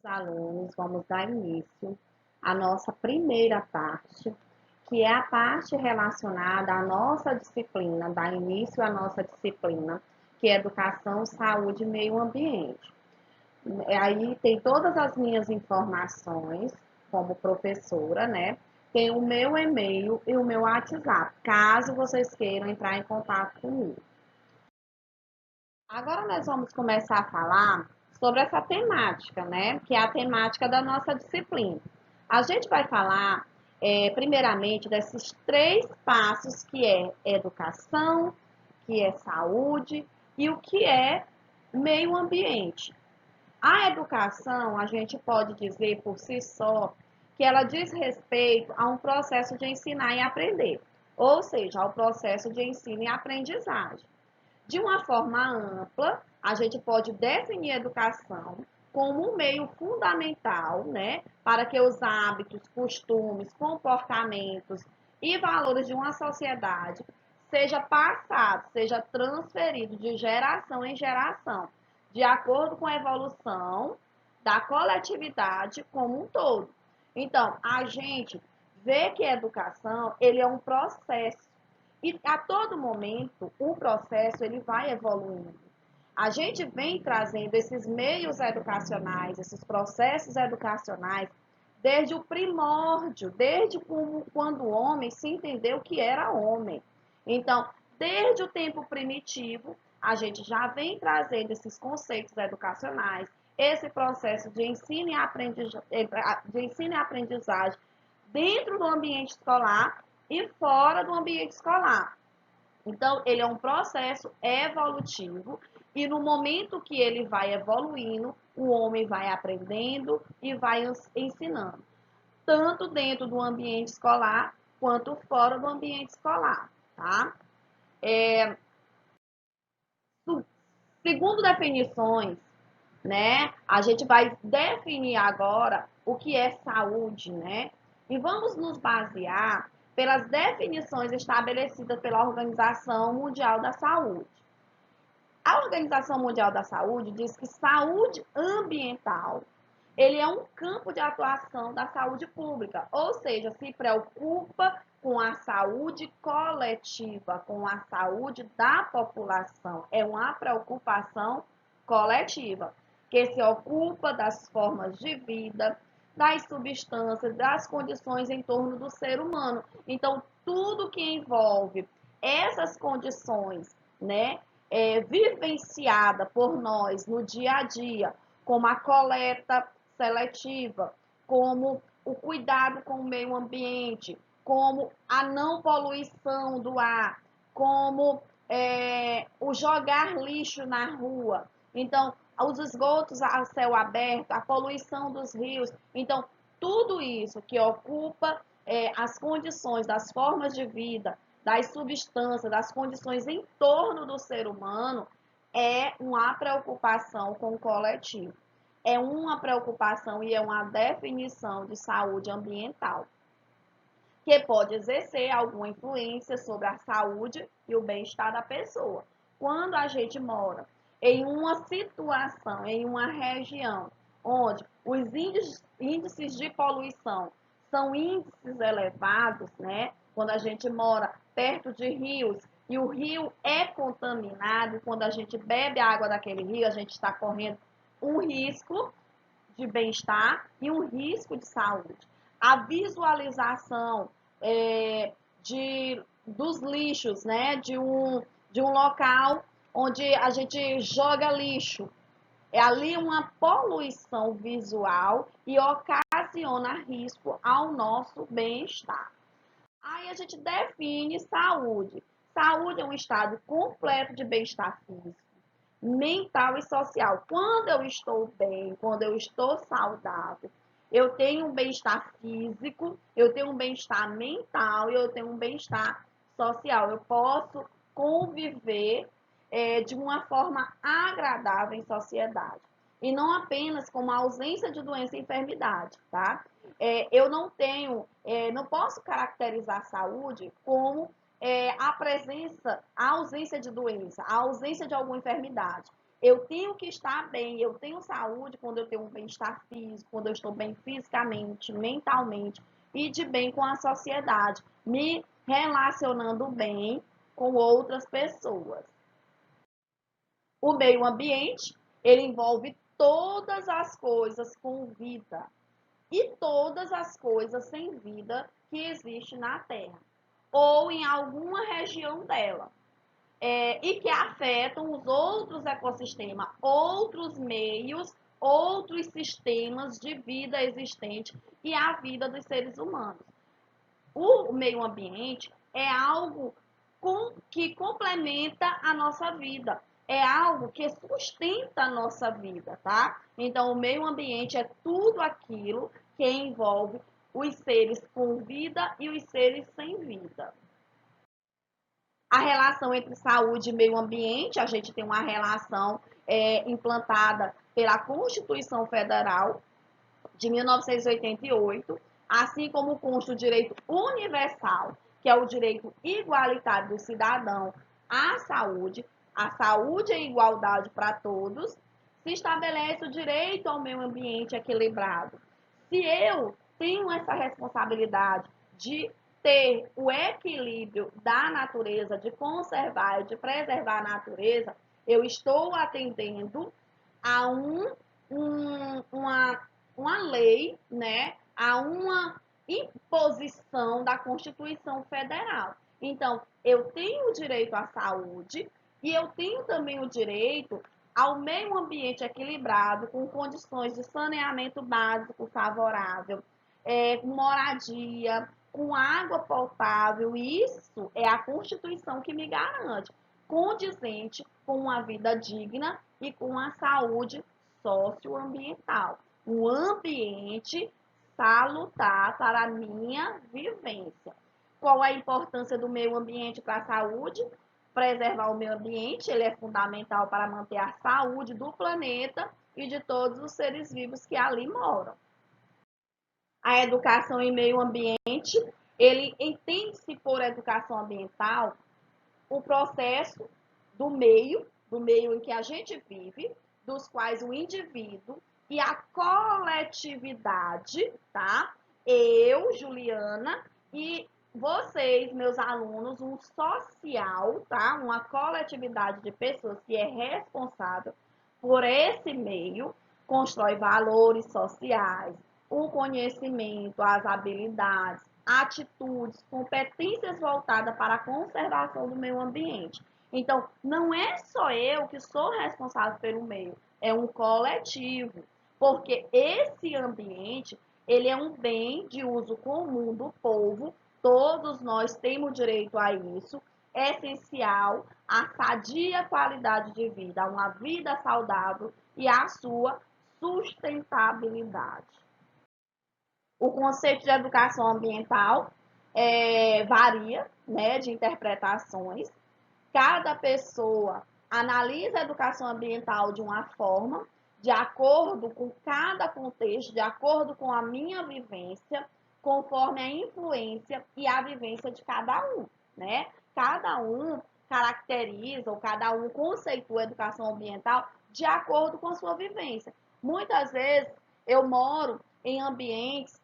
Alunos, vamos dar início à nossa primeira parte, que é a parte relacionada à nossa disciplina, dar início à nossa disciplina, que é Educação, Saúde e Meio Ambiente. Aí tem todas as minhas informações como professora, né? Tem o meu e-mail e o meu WhatsApp, caso vocês queiram entrar em contato comigo. Agora nós vamos começar a falar sobre essa temática, né? Que é a temática da nossa disciplina. A gente vai falar, primeiramente, desses três passos que é educação, que é saúde e o que é meio ambiente. A educação, a gente pode dizer por si só, que ela diz respeito a um processo de ensinar e aprender, ou seja, ao processo de ensino e aprendizagem. De uma forma ampla, a gente pode definir a educação como um meio fundamental, né, para que os hábitos, costumes, comportamentos e valores de uma sociedade seja passado, seja transferido de geração em geração, de acordo com a evolução da coletividade como um todo. Então, a gente vê que a educação, ele é um processo e a todo momento o processo ele vai evoluindo. A gente vem trazendo esses meios educacionais, esses processos educacionais, desde o primórdio, desde quando o homem se entendeu que era homem. Então, desde o tempo primitivo, a gente já vem trazendo esses conceitos educacionais, esse processo de ensino e aprendizagem dentro do ambiente escolar e fora do ambiente escolar. Então, ele é um processo evolutivo e no momento que ele vai evoluindo, o homem vai aprendendo e vai ensinando, tanto dentro do ambiente escolar quanto fora do ambiente escolar, tá? Segundo definições, né, a gente vai definir agora o que é saúde, né? E vamos nos basear pelas definições estabelecidas pela Organização Mundial da Saúde. A Organização Mundial da Saúde diz que saúde ambiental, ele é um campo de atuação da saúde pública, ou seja, se preocupa com a saúde coletiva, com a saúde da população. É uma preocupação coletiva, que se ocupa das formas de vida, das substâncias, das condições em torno do ser humano. Então, tudo que envolve essas condições, né, vivenciada por nós no dia a dia, como a coleta seletiva, como o cuidado com o meio ambiente, como a não poluição do ar, como o jogar lixo na rua. Então, os esgotos a céu aberto, a poluição dos rios. Então, tudo isso que ocupa as condições das formas de vida, das substâncias, das condições em torno do ser humano, é uma preocupação com o coletivo. É uma preocupação e é uma definição de saúde ambiental, que pode exercer alguma influência sobre a saúde e o bem-estar da pessoa. Quando a gente mora em uma situação, em uma região onde os índices de poluição são índices elevados, né? Quando a gente mora perto de rios e o rio é contaminado, quando a gente bebe a água daquele rio, a gente está correndo um risco de bem-estar e um risco de saúde. A visualização dos lixos, né, de um local onde a gente joga lixo, é ali uma poluição visual e ocasiona risco ao nosso bem-estar. Aí a gente define saúde. Saúde é um estado completo de bem-estar físico, mental e social. Quando eu estou bem, quando eu estou saudável, eu tenho um bem-estar físico, eu tenho um bem-estar mental e eu tenho um bem-estar social. Eu posso conviver de uma forma agradável em sociedade. E não apenas com a ausência de doença e enfermidade, tá? Eu não tenho, não posso caracterizar a saúde como a presença, a ausência de doença, a ausência de alguma enfermidade. Eu tenho que estar bem, eu tenho saúde quando eu tenho um bem-estar físico, quando eu estou bem fisicamente, mentalmente e de bem com a sociedade, me relacionando bem com outras pessoas. O meio ambiente, ele envolve todas as coisas com vida e todas as coisas sem vida que existe na Terra ou em alguma região dela. E que afetam os outros ecossistemas, outros meios, outros sistemas de vida existente e a vida dos seres humanos. O meio ambiente é algo que complementa a nossa vida, é algo que sustenta a nossa vida, tá? Então, o meio ambiente é tudo aquilo que envolve os seres com vida e os seres sem vida. A relação entre saúde e meio ambiente, a gente tem uma relação implantada pela Constituição Federal de 1988, assim como consta o direito universal, que é o direito igualitário do cidadão à saúde, a saúde e igualdade para todos, se estabelece o direito ao meio ambiente equilibrado. Se eu tenho essa responsabilidade de ter o equilíbrio da natureza, de conservar e de preservar a natureza, eu estou atendendo a uma lei, né, a uma imposição da Constituição Federal. Então, eu tenho o direito à saúde e eu tenho também o direito ao meio ambiente equilibrado, com condições de saneamento básico favorável, moradia, com água potável. Isso é a Constituição que me garante, condizente com uma vida digna e com a saúde socioambiental. Um ambiente salutar para a minha vivência. Qual a importância do meio ambiente para a saúde? Preservar o meio ambiente, ele é fundamental para manter a saúde do planeta e de todos os seres vivos que ali moram. A educação em meio ambiente, ele entende-se por educação ambiental o processo do meio em que a gente vive, dos quais o indivíduo e a coletividade, tá? Eu, Juliana, e vocês, meus alunos, um social, tá? Uma coletividade de pessoas que é responsável por esse meio, constrói valores sociais, o conhecimento, as habilidades, atitudes, competências voltadas para a conservação do meio ambiente. Então, não é só eu que sou responsável pelo meio, é um coletivo, porque esse ambiente, ele é um bem de uso comum do povo, todos nós temos direito a isso, é essencial a sadia qualidade de vida, a uma vida saudável e a sua sustentabilidade. O conceito de educação ambiental varia, né, de interpretações. Cada pessoa analisa a educação ambiental de uma forma, de acordo com cada contexto, de acordo com a minha vivência, conforme a influência e a vivência de cada um, né? Cada um caracteriza ou cada um conceitua a educação ambiental de acordo com a sua vivência. Muitas vezes eu moro em ambientes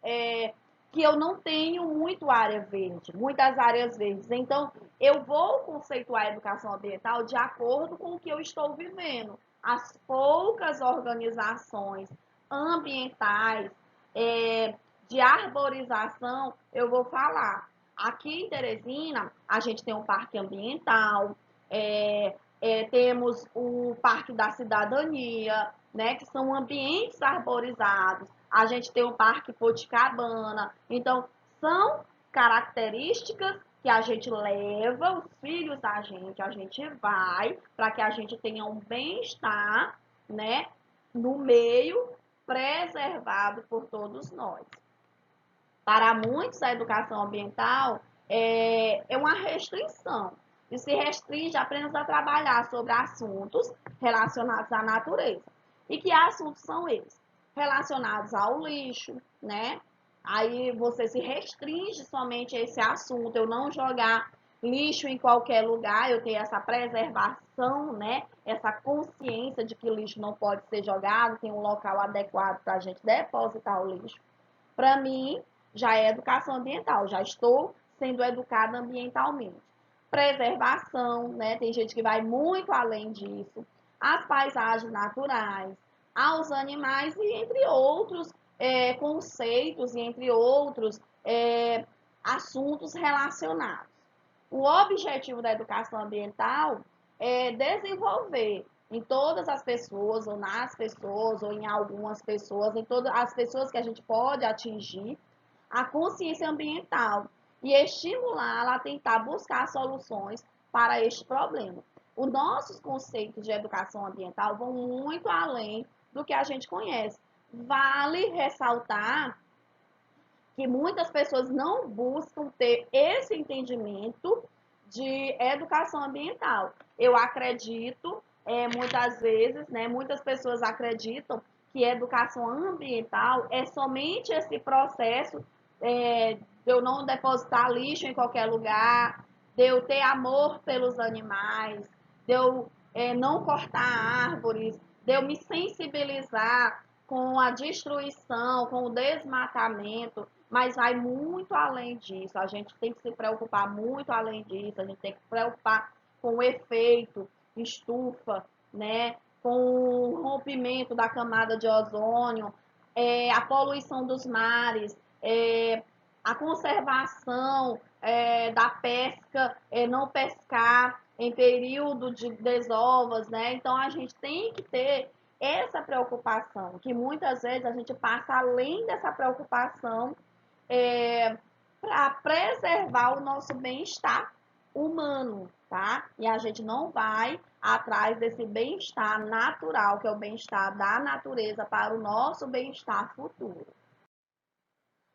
que eu não tenho muito área verde, muitas áreas verdes. Então, eu vou conceituar a educação ambiental de acordo com o que eu estou vivendo. As poucas organizações ambientais de arborização, eu vou falar. Aqui em Teresina, a gente tem um parque ambiental, temos o Parque da Cidadania, né, que são ambientes arborizados. A gente tem o Parque Poticabana. Então, são características que a gente leva, os filhos da gente, a gente vai, para que a gente tenha um bem-estar, né, no meio preservado por todos nós. Para muitos, a educação ambiental é uma restrição. E se restringe apenas a trabalhar sobre assuntos relacionados à natureza. E que assuntos são esses? Relacionados ao lixo, né? Aí você se restringe somente a esse assunto, eu não jogar lixo em qualquer lugar, eu tenho essa preservação, né? essa consciência de que lixo não pode ser jogado, tem um local adequado para a gente depositar o lixo. Para mim, já é educação ambiental, já estou sendo educada ambientalmente. Preservação, né? Tem gente que vai muito além disso. As paisagens naturais, aos animais e entre outros conceitos e entre outros assuntos relacionados. O objetivo da educação ambiental é desenvolver em todas as pessoas, ou nas pessoas, ou em algumas pessoas, em todas as pessoas que a gente pode atingir, a consciência ambiental e estimulá-la a tentar buscar soluções para este problema. Os nossos conceitos de educação ambiental vão muito além do que a gente conhece. Vale ressaltar que muitas pessoas não buscam ter esse entendimento de educação ambiental. Eu acredito, muitas vezes, né, muitas pessoas acreditam que educação ambiental é somente esse processo de eu não depositar lixo em qualquer lugar, de eu ter amor pelos animais, de eu não cortar árvores, de eu me sensibilizar com a destruição, com o desmatamento, mas vai muito além disso. A gente tem que se preocupar muito além disso, a gente tem que se preocupar com o efeito estufa, né? Com o rompimento da camada de ozônio, a poluição dos mares, a conservação da pesca, não pescar em período de desovas, né? Então a gente tem que ter essa preocupação, que muitas vezes a gente passa além dessa preocupação para preservar o nosso bem-estar humano, tá? E a gente não vai atrás desse bem-estar natural, que é o bem-estar da natureza, para o nosso bem-estar futuro.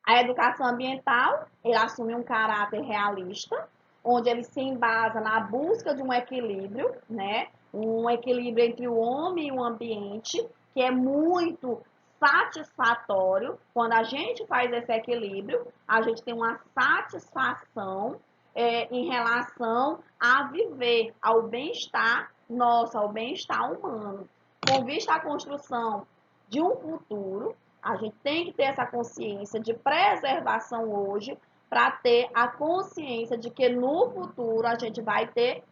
A educação ambiental, ele assume um caráter realista, onde ele se embasa na busca de um equilíbrio, né? Um equilíbrio entre o homem e o ambiente, que é muito satisfatório. Quando a gente faz esse equilíbrio, a gente tem uma satisfação em relação a viver, ao bem-estar nosso, ao bem-estar humano. Com vista à construção de um futuro, a gente tem que ter essa consciência de preservação hoje para ter a consciência de que no futuro a gente vai ter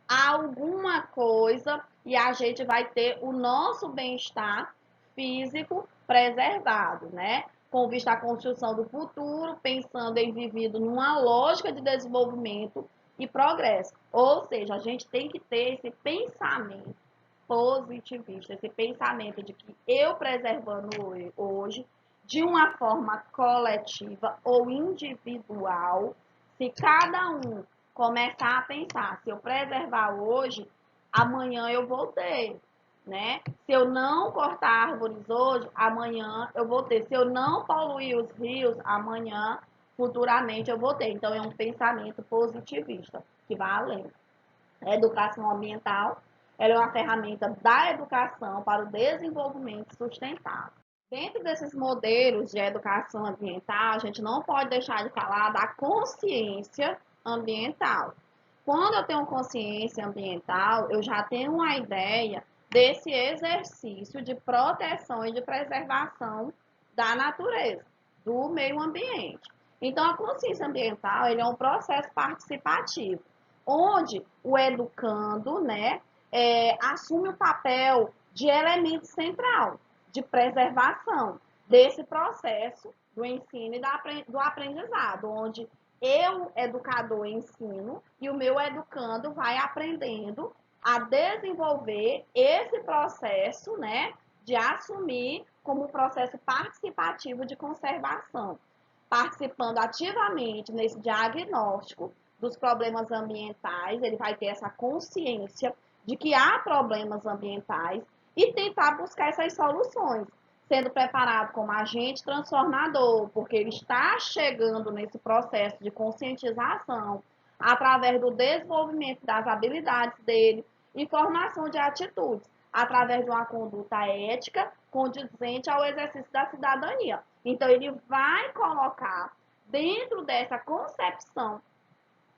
alguma coisa e a gente vai ter o nosso bem-estar físico preservado, né? Com vista à construção do futuro, pensando em vivido numa lógica de desenvolvimento e progresso. Ou seja, a gente tem que ter esse pensamento positivista, esse pensamento de que eu preservando hoje, de uma forma coletiva ou individual, se cada um começar a pensar, se eu preservar hoje, amanhã eu vou ter, né? Se eu não cortar árvores hoje, amanhã eu vou ter. Se eu não poluir os rios, amanhã, futuramente eu vou ter. Então é um pensamento positivista, que vai além. A educação ambiental, ela é uma ferramenta da educação para o desenvolvimento sustentável. Dentro desses modelos de educação ambiental, a gente não pode deixar de falar da consciência ambiental. Quando eu tenho consciência ambiental, eu já tenho uma ideia desse exercício de proteção e de preservação da natureza, do meio ambiente. Então, a consciência ambiental ele é um processo participativo, onde o educando, né, assume o papel de elemento central de preservação desse processo do ensino e do aprendizado, onde eu, educador, ensino e o meu educando vai aprendendo a desenvolver esse processo, né, de assumir como um processo participativo de conservação, participando ativamente nesse diagnóstico dos problemas ambientais, ele vai ter essa consciência de que há problemas ambientais e tentar buscar essas soluções, sendo preparado como agente transformador, porque ele está chegando nesse processo de conscientização através do desenvolvimento das habilidades dele e formação de atitudes, através de uma conduta ética condizente ao exercício da cidadania. Então, ele vai colocar dentro dessa concepção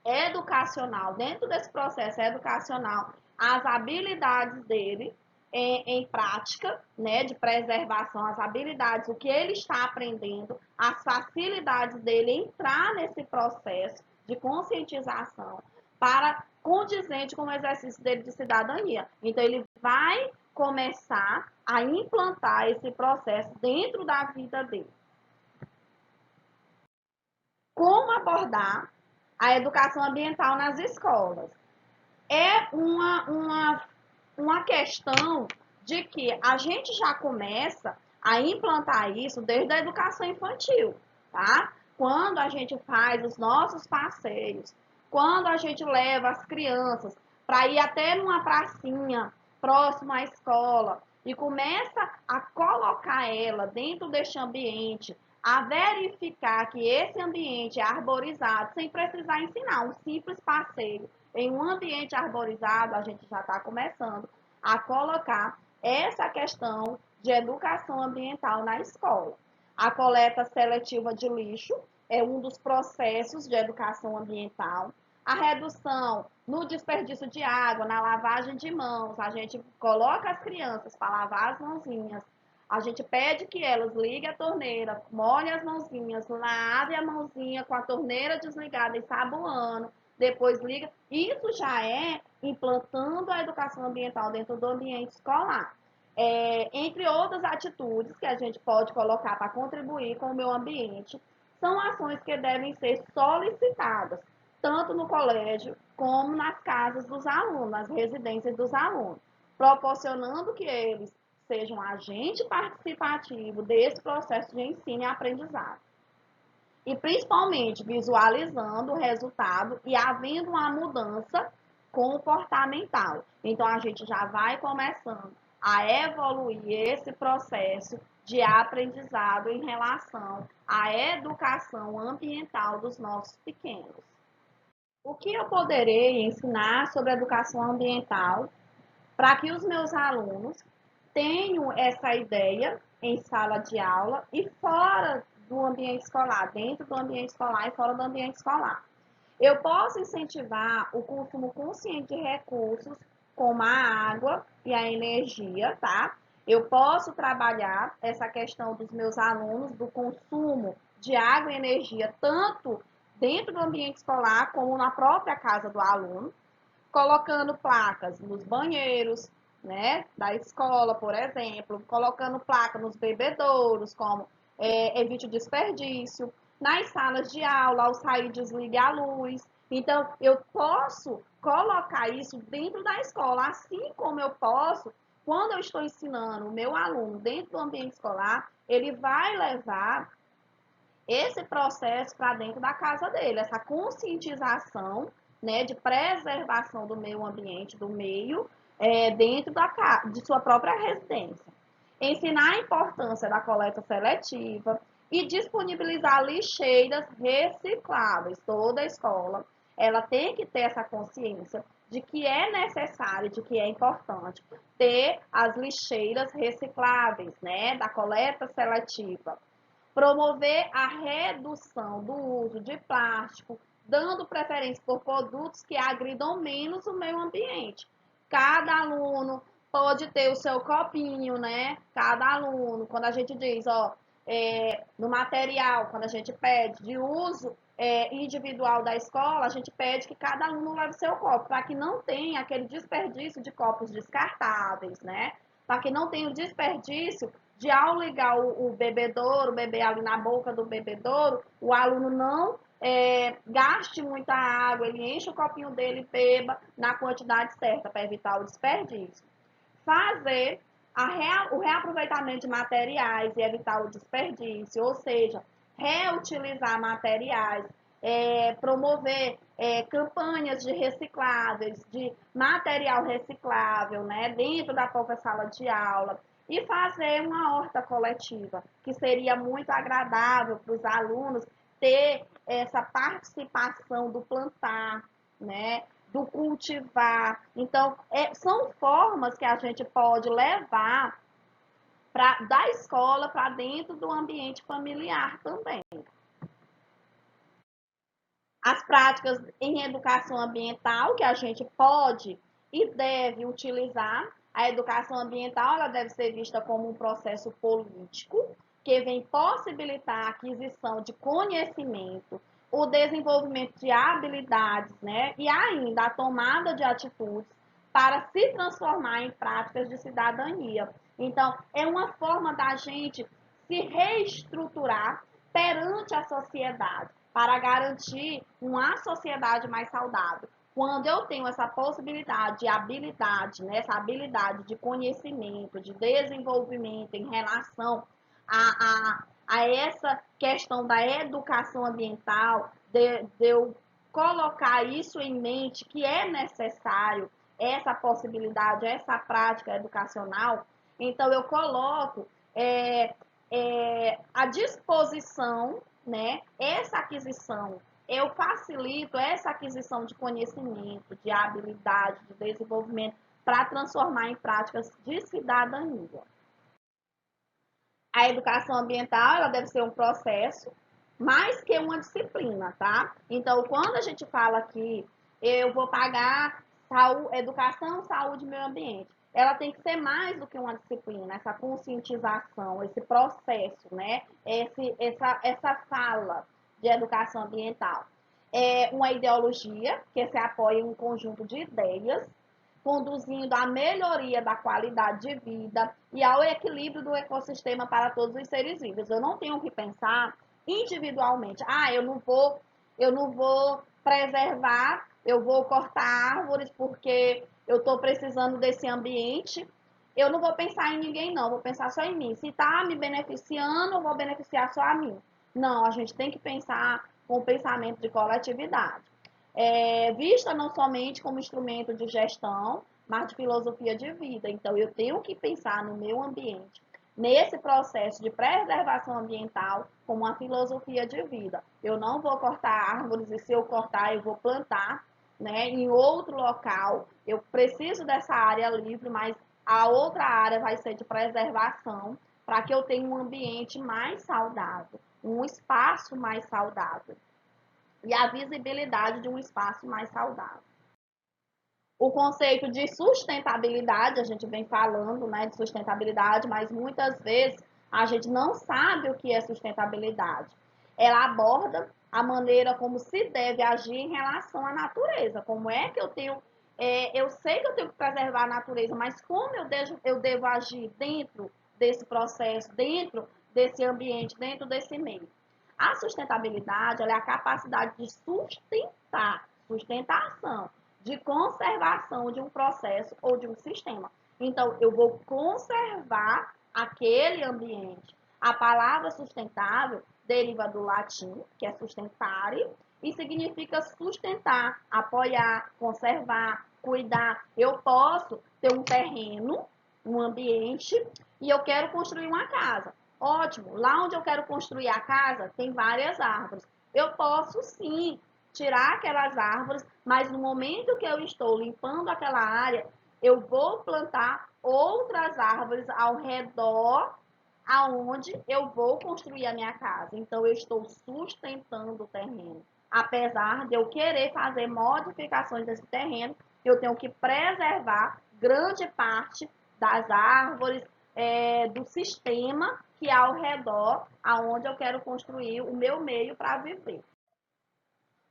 educacional, dentro desse processo educacional, as habilidades dele em prática, né, de preservação, as habilidades, o que ele está aprendendo, as facilidades dele entrar nesse processo de conscientização para condizente com o exercício dele de cidadania. Então, ele vai começar a implantar esse processo dentro da vida dele. Como abordar a educação ambiental nas escolas? É uma questão de que a gente já começa a implantar isso desde a educação infantil, tá? Quando a gente faz os nossos passeios, quando a gente leva as crianças para ir até numa pracinha próxima à escola e começa a colocar ela dentro deste ambiente, a verificar que esse ambiente é arborizado, sem precisar ensinar, um simples passeio em um ambiente arborizado, a gente já está começando a colocar essa questão de educação ambiental na escola. A coleta seletiva de lixo é um dos processos de educação ambiental. A redução no desperdício de água, na lavagem de mãos, a gente coloca as crianças para lavar as mãozinhas, a gente pede que elas liguem a torneira, molhem as mãozinhas, lave a mãozinha com a torneira desligada e saboando, depois liga. Isso já é implantando a educação ambiental dentro do ambiente escolar. Entre outras atitudes que a gente pode colocar para contribuir com o meio ambiente, são ações que devem ser solicitadas, tanto no colégio como nas casas dos alunos, nas residências dos alunos, proporcionando que eles sejam agente participativo desse processo de ensino e aprendizado. E principalmente visualizando o resultado e havendo uma mudança comportamental. Então, a gente já vai começando a evoluir esse processo de aprendizado em relação à educação ambiental dos nossos pequenos. O que eu poderei ensinar sobre educação ambiental para que os meus alunos tenham essa ideia em sala de aula e fora do ambiente escolar, dentro do ambiente escolar e fora do ambiente escolar? Eu posso incentivar o consumo consciente de recursos, como a água e a energia, tá? Eu posso trabalhar essa questão dos meus alunos, do consumo de água e energia, tanto dentro do ambiente escolar como na própria casa do aluno, colocando placas nos banheiros, né, da escola, por exemplo, colocando placa nos bebedouros, como evite o desperdício, nas salas de aula, ao sair, desligue a luz. Então, eu posso colocar isso dentro da escola, assim como eu posso, quando eu estou ensinando o meu aluno dentro do ambiente escolar, ele vai levar esse processo para dentro da casa dele, essa conscientização, né, de preservação do meio ambiente, do meio, dentro de sua própria residência. Ensinar a importância da coleta seletiva e disponibilizar lixeiras recicláveis. Toda escola, ela tem que ter essa consciência de que é necessário, de que é importante ter as lixeiras recicláveis, né, da coleta seletiva. Promover a redução do uso de plástico, dando preferência por produtos que agridam menos o meio ambiente. Cada aluno pode ter o seu copinho, né? Cada aluno, quando a gente diz, ó, no material, quando a gente pede de uso individual da escola, a gente pede que cada aluno leve seu copo, para que não tenha aquele desperdício de copos descartáveis, né? Para que não tenha o desperdício de, ao ligar o bebedouro, beber ali na boca do bebedouro, o aluno não gaste muita água, ele enche o copinho dele e beba na quantidade certa para evitar o desperdício. Fazer o reaproveitamento de materiais e evitar o desperdício, ou seja, reutilizar materiais, promover campanhas de recicláveis, de material reciclável, né, dentro da própria sala de aula, e fazer uma horta coletiva, que seria muito agradável para os alunos ter essa participação do plantar, né, do cultivar. Então, são formas que a gente pode levar da escola para dentro do ambiente familiar também. As práticas em educação ambiental que a gente pode e deve utilizar. A educação ambiental ela deve ser vista como um processo político que vem possibilitar a aquisição de conhecimento, o desenvolvimento de habilidades, né, e ainda a tomada de atitudes para se transformar em práticas de cidadania. Então, é uma forma da gente se reestruturar perante a sociedade para garantir uma sociedade mais saudável. Quando eu tenho essa possibilidade de habilidade, né, essa habilidade de conhecimento, de desenvolvimento em relação a essa questão da educação ambiental, de eu colocar isso em mente, que é necessário essa possibilidade, essa prática educacional, então eu coloco à disposição, né, essa aquisição, eu facilito essa aquisição de conhecimento, de habilidade, de desenvolvimento, para transformar em práticas de cidadania. A educação ambiental ela deve ser um processo mais que uma disciplina, tá? Então, quando a gente fala que eu vou pagar educação, saúde e meio ambiente, ela tem que ser mais do que uma disciplina, essa conscientização, esse processo, né? Essa fala de educação ambiental. É uma ideologia que se apoia em um conjunto de ideias conduzindo à melhoria da qualidade de vida e ao equilíbrio do ecossistema para todos os seres vivos. Eu não tenho que pensar individualmente. Eu não vou preservar, eu vou cortar árvores porque eu estou precisando desse ambiente. Eu não vou pensar em ninguém, não, vou pensar só em mim. Se está me beneficiando, eu vou beneficiar só a mim. Não, a gente tem que pensar com o pensamento de coletividade. Vista não somente como instrumento de gestão, mas de filosofia de vida. Então, eu tenho que pensar no meu ambiente, nesse processo de preservação ambiental, como uma filosofia de vida. Eu não vou cortar árvores e se eu cortar, eu vou plantar, né, em outro local. Eu preciso dessa área livre, mas a outra área vai ser de preservação para que eu tenha um ambiente mais saudável, um espaço mais saudável e a visibilidade de um espaço mais saudável. O conceito de sustentabilidade, a gente vem falando, né, de sustentabilidade, mas muitas vezes a gente não sabe o que é sustentabilidade. Ela aborda a maneira como se deve agir em relação à natureza. Como é que eu tenho. Eu sei que eu tenho que preservar a natureza, mas como eu devo agir dentro desse processo, dentro desse ambiente, dentro desse meio? A sustentabilidade ela é a capacidade de sustentação, de conservação de um processo ou de um sistema. Então, eu vou conservar aquele ambiente. A palavra sustentável deriva do latim, que é sustentare, e significa sustentar, apoiar, conservar, cuidar. Eu posso ter um terreno, um ambiente, e eu quero construir uma casa. Ótimo, lá onde eu quero construir a casa tem várias árvores. Eu posso sim tirar aquelas árvores, mas no momento que eu estou limpando aquela área, eu vou plantar outras árvores ao redor aonde eu vou construir a minha casa. Então eu estou sustentando o terreno. Apesar de eu querer fazer modificações desse terreno, eu tenho que preservar grande parte das árvores, do sistema que é ao redor, aonde eu quero construir o meu meio para viver.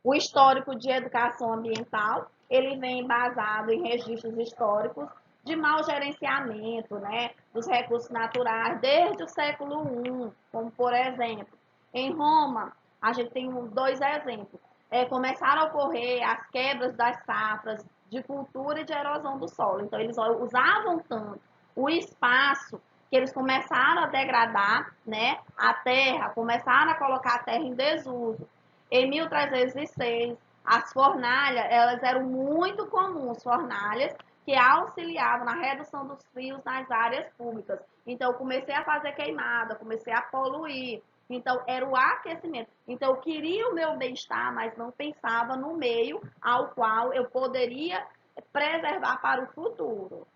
O histórico de educação ambiental, ele vem embasado em registros históricos de mau gerenciamento, né, dos recursos naturais desde o século I, como por exemplo, em Roma, a gente tem dois exemplos. Começaram a ocorrer as quebras das safras de cultura e de erosão do solo. Então, eles usavam tanto o espaço que eles começaram a degradar, né, a terra, começaram a colocar a terra em desuso. Em 1306, as fornalhas, elas eram muito comuns, fornalhas que auxiliavam na redução dos frios nas áreas públicas. Então, eu comecei a fazer queimada, comecei a poluir. Então, era o aquecimento. Então, eu queria o meu bem-estar, mas não pensava no meio ao qual eu poderia preservar para o futuro.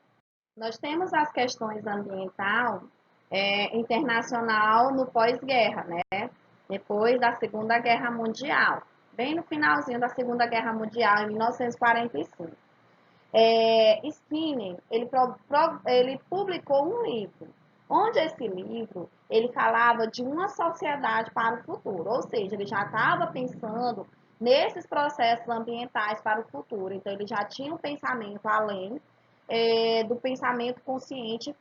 Nós temos as questões ambiental internacional no pós-guerra, né? Depois da Segunda Guerra Mundial, bem no finalzinho da Segunda Guerra Mundial, em 1945. Skinner, ele publicou um livro, onde esse livro, ele falava de uma sociedade para o futuro, ou seja, ele já estava pensando nesses processos ambientais para o futuro, então ele já tinha um pensamento além do pensamento consciente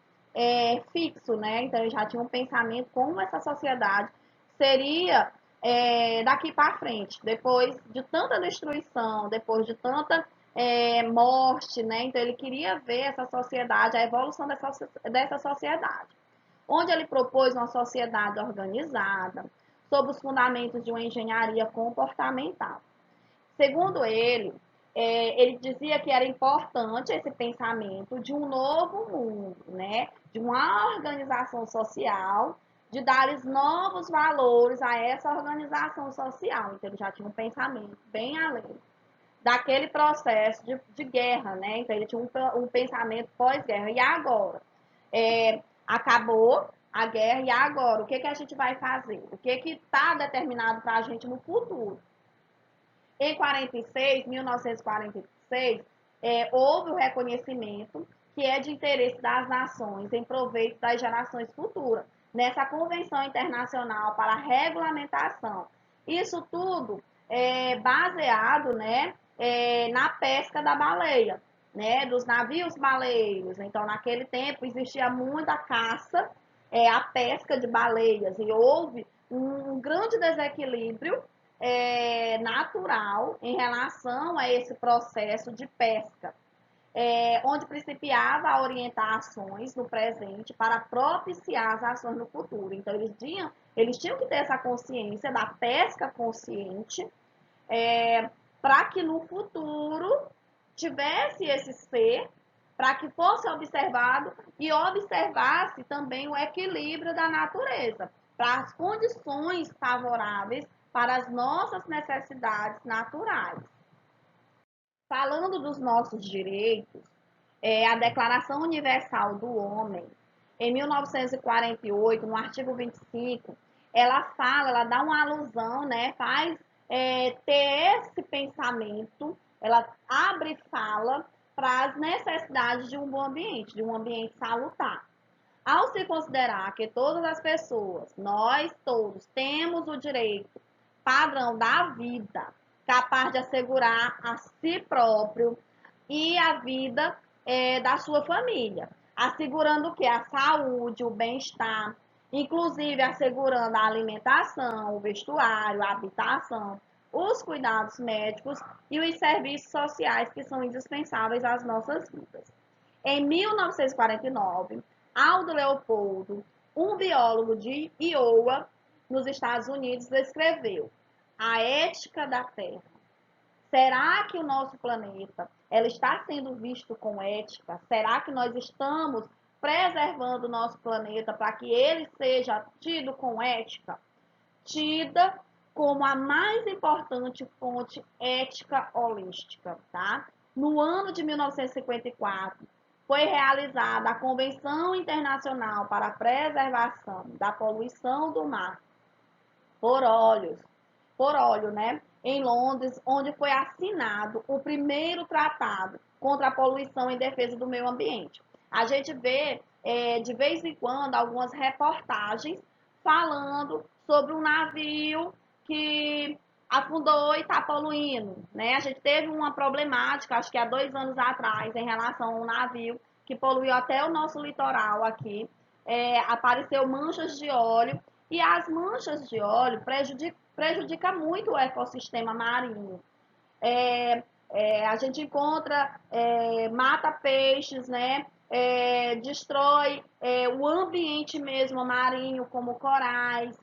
fixo, né? Então ele já tinha um pensamento como essa sociedade seria daqui para frente, depois de tanta destruição, depois de tanta morte, né? Então ele queria ver essa sociedade, a evolução dessa sociedade, onde ele propôs uma sociedade organizada, sob os fundamentos de uma engenharia comportamental. Segundo ele, ele dizia que era importante esse pensamento de um novo mundo, né? De uma organização social, de dar novos valores a essa organização social. Então, ele já tinha um pensamento bem além daquele processo de guerra, né? Então, ele tinha um pensamento pós-guerra. E agora? Acabou a guerra, e agora? O que a gente vai fazer? O que está determinado para a gente no futuro? Em 1946, houve o reconhecimento que é de interesse das nações em proveito das gerações futuras, nessa Convenção Internacional para a Regulamentação. Isso tudo baseado, né, na pesca da baleia, né, dos navios baleiros. Então, naquele tempo, existia muita caça, a pesca de baleias, e houve um grande desequilíbrio natural em relação a esse processo de pesca, onde principiava a orientar ações no presente para propiciar as ações no futuro. Então, eles tinham que ter essa consciência da pesca consciente, para que no futuro tivesse esse ser, para que fosse observado e observasse também o equilíbrio da natureza, para as condições favoráveis para as nossas necessidades naturais. Falando dos nossos direitos, a Declaração Universal do Homem, em 1948, no artigo 25, ela dá uma alusão, né, faz ter esse pensamento, ela abre e fala para as necessidades de um bom ambiente, de um ambiente salutar. Ao se considerar que todas as pessoas, nós todos, temos o direito padrão da vida, capaz de assegurar a si próprio e a vida da sua família, assegurando que a saúde, o bem-estar, inclusive assegurando a alimentação, o vestuário, a habitação, os cuidados médicos e os serviços sociais que são indispensáveis às nossas vidas. Em 1949, Aldo Leopoldo, um biólogo de Iowa, nos Estados Unidos, escreveu A Ética da Terra. Será que o nosso planeta ela está sendo visto com ética? Será que nós estamos preservando o nosso planeta para que ele seja tido com ética? Tida como a mais importante fonte ética holística, tá? No ano de 1954, foi realizada a Convenção Internacional para a Preservação da Poluição do Mar por óleo, né? Em Londres, onde foi assinado o primeiro tratado contra a poluição em defesa do meio ambiente. A gente vê, de vez em quando, algumas reportagens falando sobre um navio que afundou e está poluindo, né? A gente teve uma problemática, acho que há 2 anos atrás, em relação a um navio que poluiu até o nosso litoral aqui. Apareceu manchas de óleo, e as manchas de óleo prejudica muito o ecossistema marinho. A gente encontra, mata peixes, né? Destrói o ambiente mesmo marinho, como corais,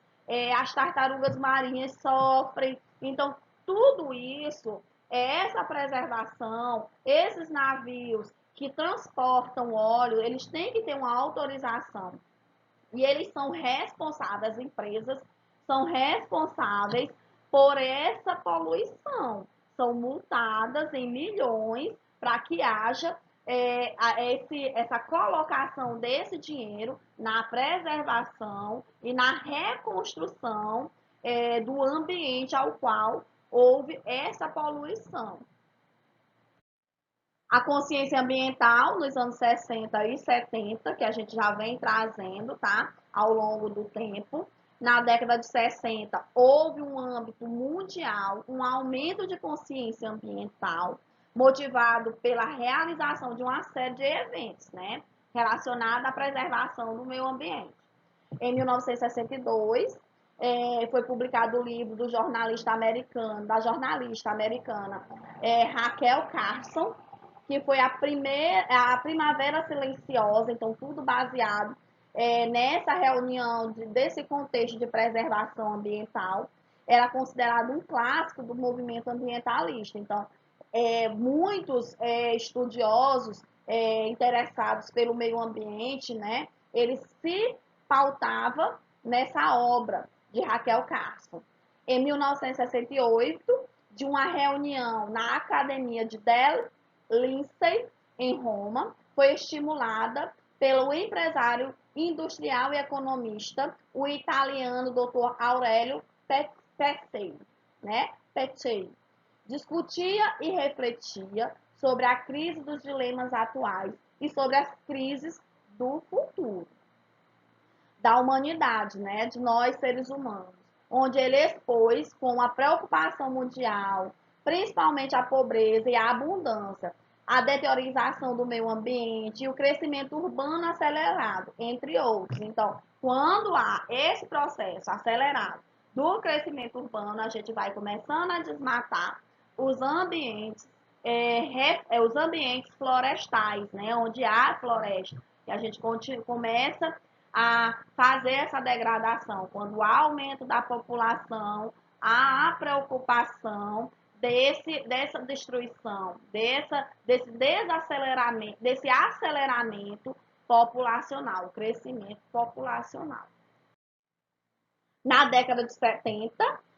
as tartarugas marinhas sofrem. Então, tudo isso, essa preservação, esses navios que transportam óleo, eles têm que ter uma autorização. E eles são responsáveis, as empresas são responsáveis por essa poluição. São multadas em milhões para que haja essa colocação desse dinheiro na preservação e na reconstrução do ambiente ao qual houve essa poluição. A consciência ambiental nos anos 60 e 70, que a gente já vem trazendo, tá? Ao longo do tempo. Na década de 60, houve um âmbito mundial, um aumento de consciência ambiental, motivado pela realização de uma série de eventos, né? Relacionada à preservação do meio ambiente. Em 1962, foi publicado o livro do jornalista americano, da jornalista americana Raquel Carson, que foi a Primavera Silenciosa, então tudo baseado nessa reunião, desse contexto de preservação ambiental. Era considerado um clássico do movimento ambientalista. Então, muitos estudiosos interessados pelo meio ambiente, né, eles se pautavam nessa obra de Raquel Carson. Em 1968, de uma reunião na Academia de Del Lindsay, em Roma, foi estimulada pelo empresário industrial e economista, o italiano Dr. Aurelio Peccei, né? Peccei. Discutia e refletia sobre a crise dos dilemas atuais e sobre as crises do futuro da humanidade, né, de nós seres humanos, onde ele expôs com a preocupação mundial, principalmente a pobreza e a abundância, a deteriorização do meio ambiente e o crescimento urbano acelerado, entre outros. Então, quando há esse processo acelerado do crescimento urbano, a gente vai começando a desmatar os ambientes, os ambientes florestais, né, onde há floresta, e a gente começa a fazer essa degradação, quando há aumento da população, há a preocupação dessa destruição, desse desaceleramento, desse aceleramento populacional, crescimento populacional. Na década de 70,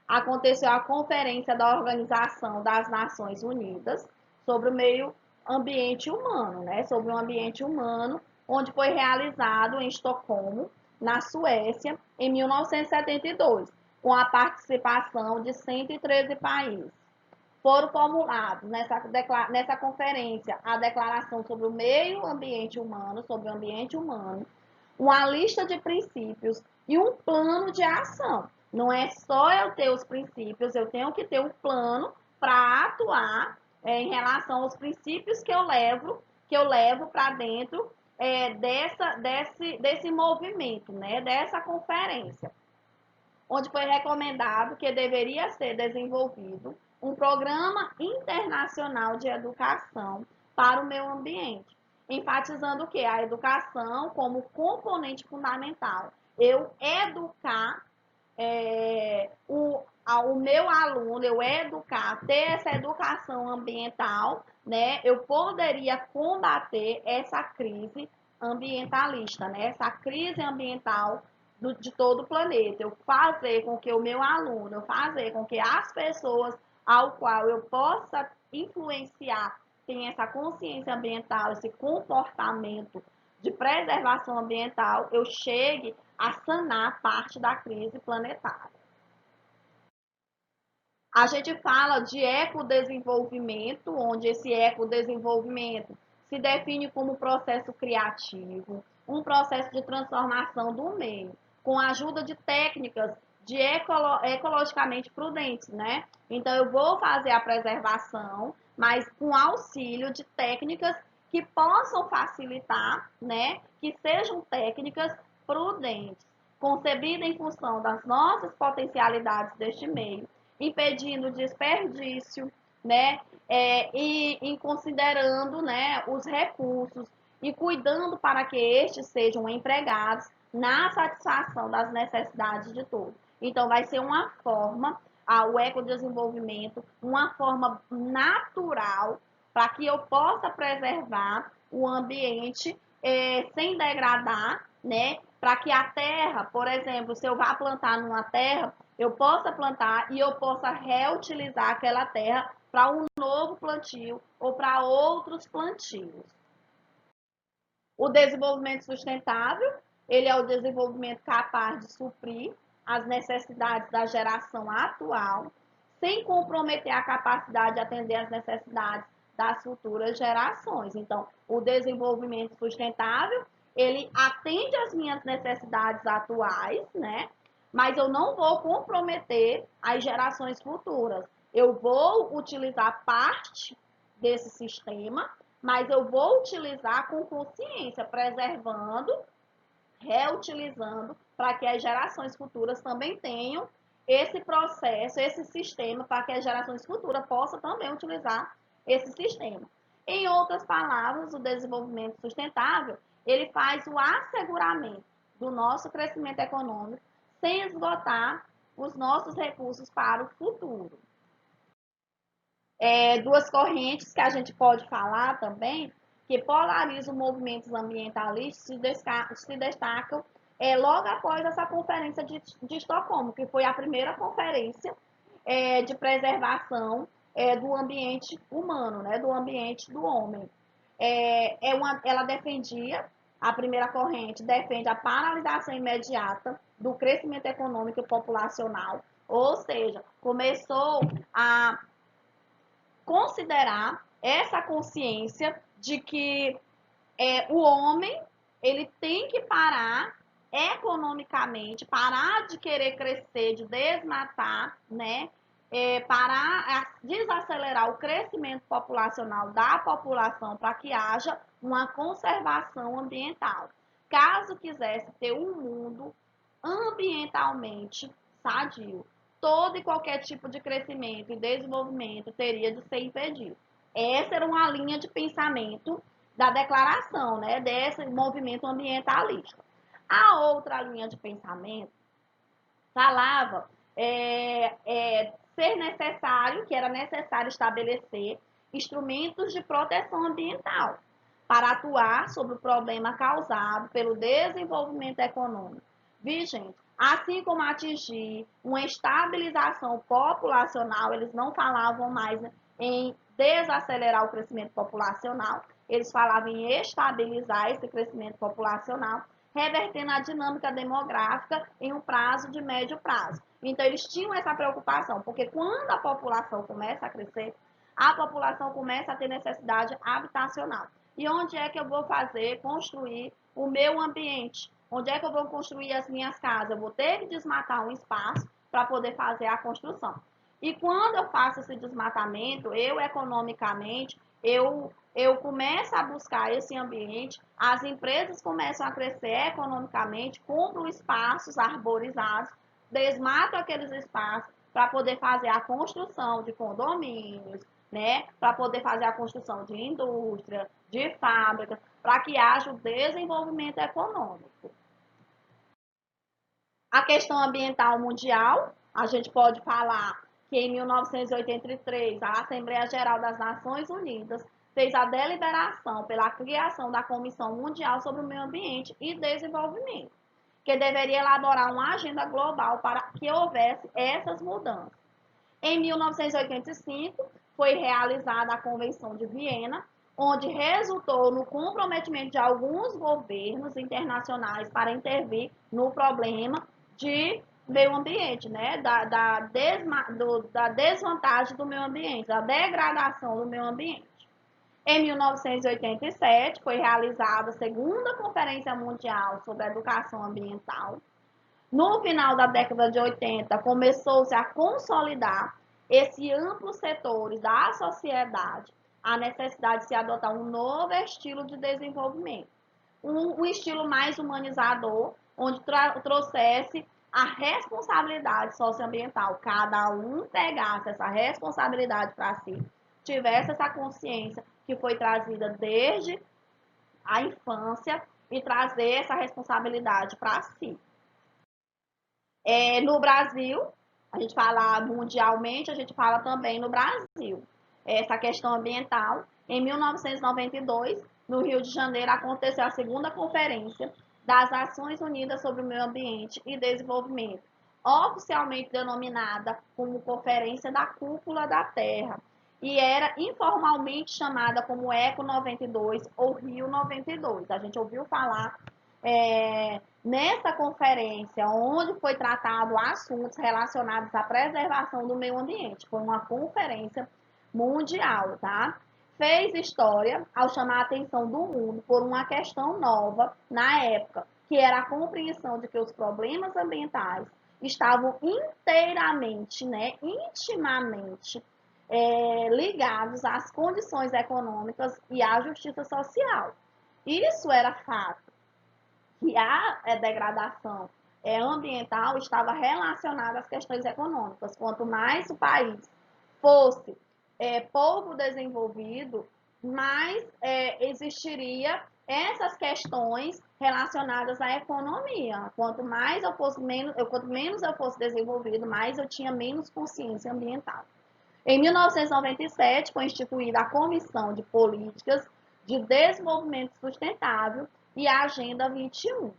aconteceu a Conferência da Organização das Nações Unidas sobre o meio ambiente humano, né? Sobre o ambiente humano, onde foi realizado em Estocolmo, na Suécia, em 1972, com a participação de 113 países. Foram formulados nessa conferência a Declaração sobre o Meio Ambiente Humano, sobre o ambiente humano, uma lista de princípios e um plano de ação. Não é só eu ter os princípios, eu tenho que ter um plano para atuar em relação aos princípios que eu levo para dentro desse movimento, né, dessa conferência, onde foi recomendado que deveria ser desenvolvido um programa internacional de educação para o meio ambiente, enfatizando o quê? A educação como componente fundamental. Eu educar o meu aluno, eu educar, ter essa educação ambiental, né? Eu poderia combater essa crise ambientalista, né? Essa crise ambiental de todo o planeta. Eu fazer com que o meu aluno, eu fazer com que as pessoas ao qual eu possa influenciar tenham essa consciência ambiental, esse comportamento de preservação ambiental, eu chegue a sanar parte da crise planetária. A gente fala de ecodesenvolvimento, onde esse ecodesenvolvimento se define como processo criativo, um processo de transformação do meio, com a ajuda de técnicas de ecologicamente prudentes, né? Então, eu vou fazer a preservação, mas com auxílio de técnicas que possam facilitar, né? Que sejam técnicas prudentes, concebidas em função das nossas potencialidades deste meio, impedindo desperdício, né? E considerando, né, os recursos e cuidando para que estes sejam empregados na satisfação das necessidades de todos. Então, vai ser uma forma, o ecodesenvolvimento, uma forma natural para que eu possa preservar o ambiente sem degradar, né? Para que a terra, por exemplo, se eu vá plantar numa terra, eu possa plantar e eu possa reutilizar aquela terra para um novo plantio ou para outros plantios. O desenvolvimento sustentável, ele é o desenvolvimento capaz de suprir as necessidades da geração atual, sem comprometer a capacidade de atender às necessidades das futuras gerações. Então, o desenvolvimento sustentável, ele atende às minhas necessidades atuais, né? Mas eu não vou comprometer as gerações futuras. Eu vou utilizar parte desse sistema, mas eu vou utilizar com consciência, preservando, reutilizando, para que as gerações futuras também tenham esse processo, esse sistema, para que as gerações futuras possam também utilizar esse sistema. Em outras palavras, o desenvolvimento sustentável, ele faz o asseguramento do nosso crescimento econômico sem esgotar os nossos recursos para o futuro. Duas correntes que a gente pode falar também, que polarizam movimentos ambientalistas, se destacam logo após essa conferência de Estocolmo, que foi a primeira conferência de preservação do ambiente humano, né, do ambiente do homem. Ela defendia, a primeira corrente defende a paralisação imediata do crescimento econômico e populacional, ou seja, começou a considerar essa consciência de que o homem ele tem que parar economicamente, parar de querer crescer, de desmatar, né? Parar, desacelerar o crescimento populacional da população para que haja uma conservação ambiental. Caso quisesse ter um mundo ambientalmente sadio, todo e qualquer tipo de crescimento e desenvolvimento teria de ser impedido. Essa era uma linha de pensamento da declaração, né, desse movimento ambientalista. A outra linha de pensamento falava ser necessário, que era necessário estabelecer instrumentos de proteção ambiental para atuar sobre o problema causado pelo desenvolvimento econômico. Vi, gente? Assim como atingir uma estabilização populacional, eles não falavam mais em desacelerar o crescimento populacional, eles falavam em estabilizar esse crescimento populacional, revertendo a dinâmica demográfica em um prazo de médio prazo. Então, eles tinham essa preocupação, porque quando a população começa a crescer, a população começa a ter necessidade habitacional. E onde é que eu vou construir o meu ambiente? Onde é que eu vou construir as minhas casas? Eu vou ter que desmatar um espaço para poder fazer a construção. E quando eu faço esse desmatamento, eu economicamente, eu começo a buscar esse ambiente, as empresas começam a crescer economicamente, compram espaços arborizados, desmatam aqueles espaços para poder fazer a construção de condomínios, né? Para poder fazer a construção de indústria, de fábricas, para que haja o desenvolvimento econômico. A questão ambiental mundial, a gente pode falar que em 1983 a Assembleia Geral das Nações Unidas fez a deliberação pela criação da Comissão Mundial sobre o Meio Ambiente e Desenvolvimento, que deveria elaborar uma agenda global para que houvesse essas mudanças. Em 1985, foi realizada a Convenção de Viena, onde resultou no comprometimento de alguns governos internacionais para intervir no problema de meio ambiente, né? Da desvantagem do meio ambiente, da degradação do meio ambiente. Em 1987, foi realizada a segunda Conferência Mundial sobre a Educação Ambiental. No final da década de 80, começou-se a consolidar esses amplos setores da sociedade, a necessidade de se adotar um novo estilo de desenvolvimento, um estilo mais humanizador, onde trouxesse a responsabilidade socioambiental, cada um pegasse essa responsabilidade para si, tivesse essa consciência que foi trazida desde a infância e trazer essa responsabilidade para si. No Brasil, a gente fala mundialmente, a gente fala também no Brasil. Essa questão ambiental, em 1992, no Rio de Janeiro, aconteceu a segunda conferência das Nações Unidas sobre o Meio Ambiente e Desenvolvimento, oficialmente denominada como Conferência da Cúpula da Terra, e era informalmente chamada como ECO 92 ou Rio 92. A gente ouviu falar nessa conferência, onde foi tratado assuntos relacionados à preservação do meio ambiente. Foi uma conferência mundial, tá? fez história ao chamar a atenção do mundo por uma questão nova na época, que era a compreensão de que os problemas ambientais estavam inteiramente, né, intimamente ligados às condições econômicas e à justiça social. Isso era fato, que a degradação ambiental estava relacionada às questões econômicas. Quanto mais o país fosse pouco desenvolvido, mais existiria essas questões relacionadas à economia. Quanto menos eu fosse desenvolvido, mais eu tinha menos consciência ambiental. Em 1997, foi instituída a Comissão de Políticas de Desenvolvimento Sustentável e a Agenda 21.